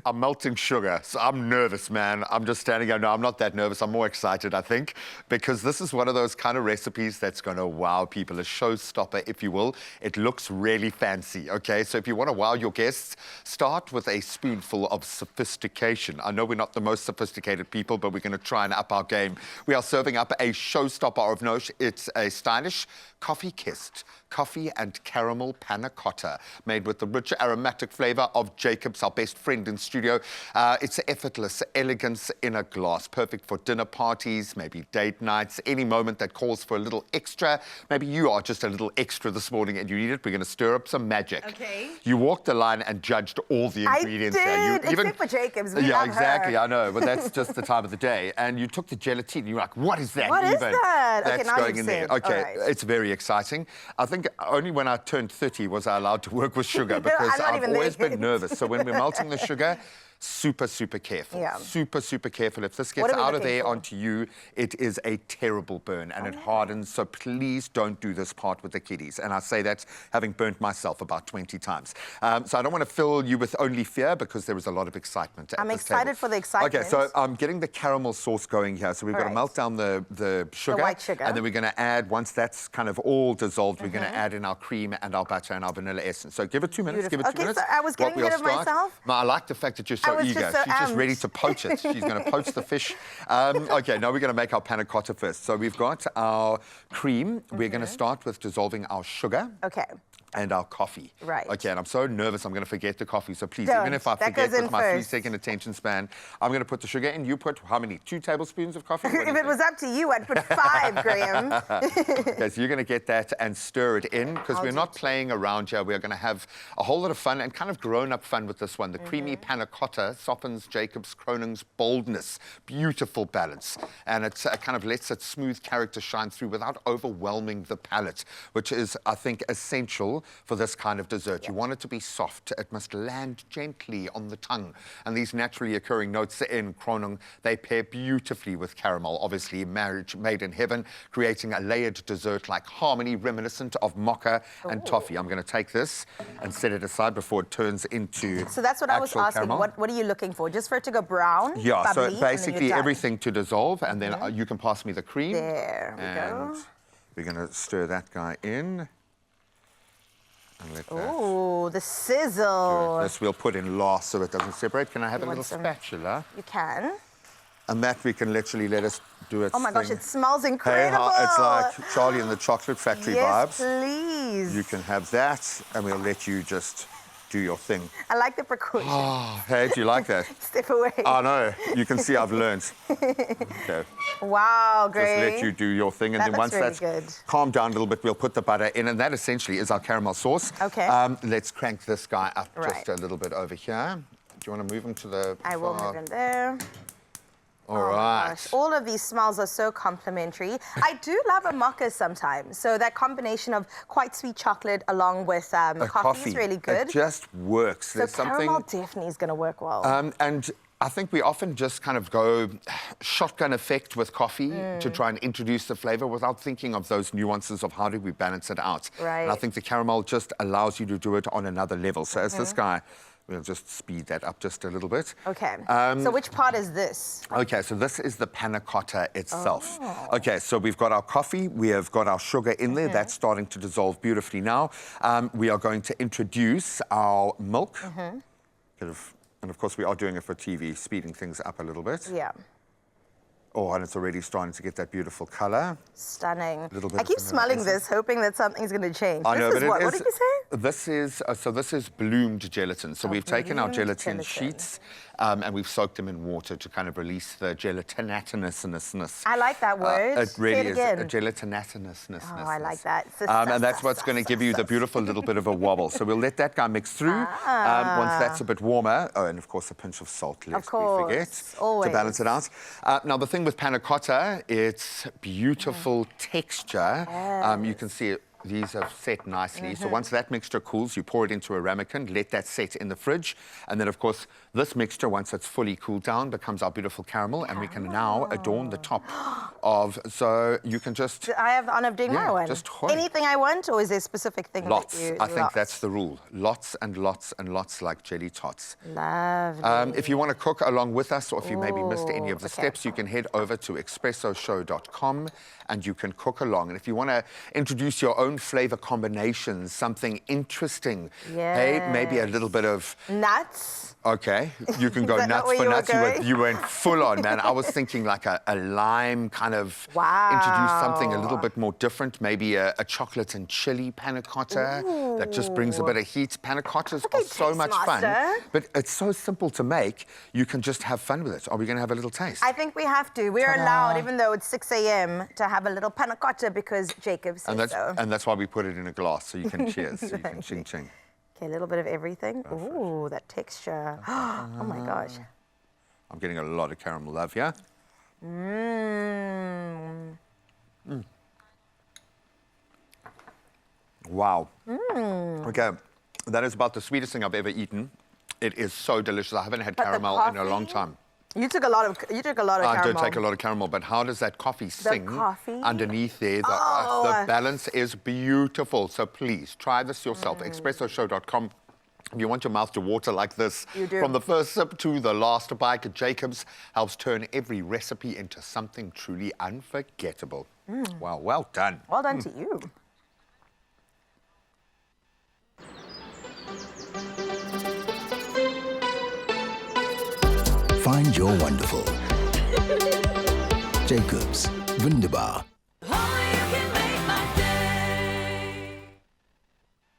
I'm melting sugar, so I'm nervous, man. I'm just standing here. No, I'm not that nervous. I'm more excited, I think, because this is one of those kind of recipes that's going to wow people, a showstopper, if you will. It looks really fancy, okay? So if you want to wow your guests, start with a spoonful of sophistication. I know we're not the most sophisticated people, but we're going to try and up our game. We are serving up a showstopper of note. It's a stylish coffee-kissed coffee and caramel panna cotta, made with the rich aromatic flavor of JACOBS, our best friend in studio. It's effortless elegance in a glass, perfect for dinner parties, maybe date nights, any moment that calls for a little extra. Maybe you are just a little extra this morning and you need it. We're going to stir up some magic. Okay. You walked the line and judged all the ingredients. I did, except for JACOBS. Yeah, exactly, I know, but that's just the time of the day. And you took the gelatine, you were like, what is that What even? is that? That's okay, now going you've in there. said. Okay, right. it's very exciting. I think only when I turned 30 was I allowed to work with sugar, because I've always been nervous. So when we're melting the sugar, super, super careful. Yeah. Super, super careful. If this gets out of there onto you, it is a terrible burn and it hardens. So please don't do this part with the kiddies. And I say that having burnt myself about 20 times. So I don't want to fill you with only fear, because there is a lot of excitement. I'm excited for the excitement. Okay, so I'm getting the caramel sauce going here. So we've got to melt down the sugar. The white sugar. And then we're going to add, once that's kind of all dissolved, we're going to add in our cream and our butter and our vanilla essence. So give it 2 minutes. Beautiful. Give it 2 minutes. So I was getting rid of myself. No, I like the fact that you're so eager. She's just ready to poach it. She's going to poach the fish. Okay, now we're going to make our panna cotta first. So we've got our cream. We're going to start with dissolving our sugar. Okay. And our coffee. Right. Okay, and I'm so nervous I'm going to forget the coffee, so please, even if I forget with my 3-second attention span, I'm going to put the sugar in. You put how many? 2 tablespoons of coffee? If it was up to you, I'd put 5, Graham. Okay, so you're going to get that and stir it in, because we're not playing around here. We're going to have a whole lot of fun, and kind of grown-up fun with this one. The creamy panna cotta softens JACOBS Kroning's boldness. Beautiful balance. And it kind of lets its smooth character shine through without overwhelming the palate, which is, I think, essential for this kind of dessert. You want it to be soft. It must land gently on the tongue. And these naturally occurring notes in Kroning, they pair beautifully with caramel. Obviously, marriage made in heaven, creating a layered dessert like harmony, reminiscent of mocha and toffee. I'm going to take this and set it aside before it turns into So that's what I was asking. caramel. What are you looking for? Just for it to go brown? Yeah, bubbly, so basically everything to dissolve, and then Mm-hmm. you can pass me the cream. There we go. We're going to stir that guy in. Oh, the sizzle. This we'll put in last so it doesn't separate. Can I have a little spatula? You can. And that we can literally let us do its Oh my gosh, it smells incredible. Hey, it's like Charlie and the Chocolate Factory vibes. Please. You can have that, and we'll let you just do your thing. I like the precaution. Oh, hey, do you like that? Step away. I know. You can see I've learned. Okay. Wow, great. Just let you do your thing, and then once that's calmed down a little bit, we'll put the butter in, and that essentially is our caramel sauce. Okay. Let's crank this guy up just a little bit over here. Do you want to move him to the I will move him there. All right. Gosh. All of these smells are so complimentary. I do love a mocha sometimes. So that combination of quite sweet chocolate along with coffee is really good. It just works. So caramel definitely is going to work well. And I think we often just kind of go shotgun effect with coffee to try and introduce the flavor without thinking of those nuances of how do we balance it out. Right. And I think the caramel just allows you to do it on another level. So as this guy, we'll just speed that up just a little bit. Okay. So which part is this? Okay, so this is the panna cotta itself. Okay, so we've got our coffee, we have got our sugar in there. That's starting to dissolve beautifully now. We are going to introduce our milk. And of course, we are doing it for TV, speeding things up a little bit. Yeah. Oh, and it's already starting to get that beautiful color. Stunning. I keep smelling this, hoping that something's going to change. I know, this is what? What did you say? This is, so this is bloomed gelatin. So we've taken our gelatin sheets and we've soaked them in water to kind of release the gelatinatousness. I like that word. It really is a gelatinatousness. Oh, I like that. And that's what's going to give you the beautiful little bit of a wobble. So we'll let that guy mix through. Once that's a bit warmer, oh, and of course a pinch of salt, lest we forget, to balance it out. Now the thing with panna cotta, it's beautiful texture. You can see it. These have set nicely. So once that mixture cools, you pour it into a ramekin, let that set in the fridge. And then, of course, This mixture, once it's fully cooled down, becomes our beautiful caramel, and we can now adorn the top of, so you can just... I have the honor of doing my one. Just hoy. Anything I want, or is there a specific thing Lots. that you... I think that's the rule. Lots and lots and lots, like jelly tots. Lovely. If you want to cook along with us, or if you maybe missed any of the okay. steps, you can head over to expressoshow.com and you can cook along. And if you want to introduce your own flavor combinations, something interesting, hey, maybe a little bit of... Nuts. Okay, you can go Is that not nuts where for you were nuts. going? You went full on, man. I was thinking like a lime kind of introduce something a little bit more different. Maybe a chocolate and chili panna cotta that just brings a bit of heat. Panna cottas are so much fun, but it's so simple to make. You can just have fun with it. Are we going to have a little taste? I think we have to. We're allowed, even though it's 6 a.m., to have a little panna cotta because Jacobs says so. And that's why we put it in a glass, so you can cheers. So you can ching ching. Okay, a little bit of everything. Ooh, that texture. Oh my gosh. I'm getting a lot of caramel love here. Wow. Okay, that is about the sweetest thing I've ever eaten. It is so delicious. I haven't had caramel in a long time. You took a lot of caramel. I did take a lot of caramel, but how does that coffee sing underneath there? The balance is beautiful. So please try this yourself. Expressoshow.com. If you want your mouth to water like this, from the first sip to the last bite, Jacobs helps turn every recipe into something truly unforgettable. Wow, well done. Well done to you. Find your wonderful. Jacobs, wunderbar.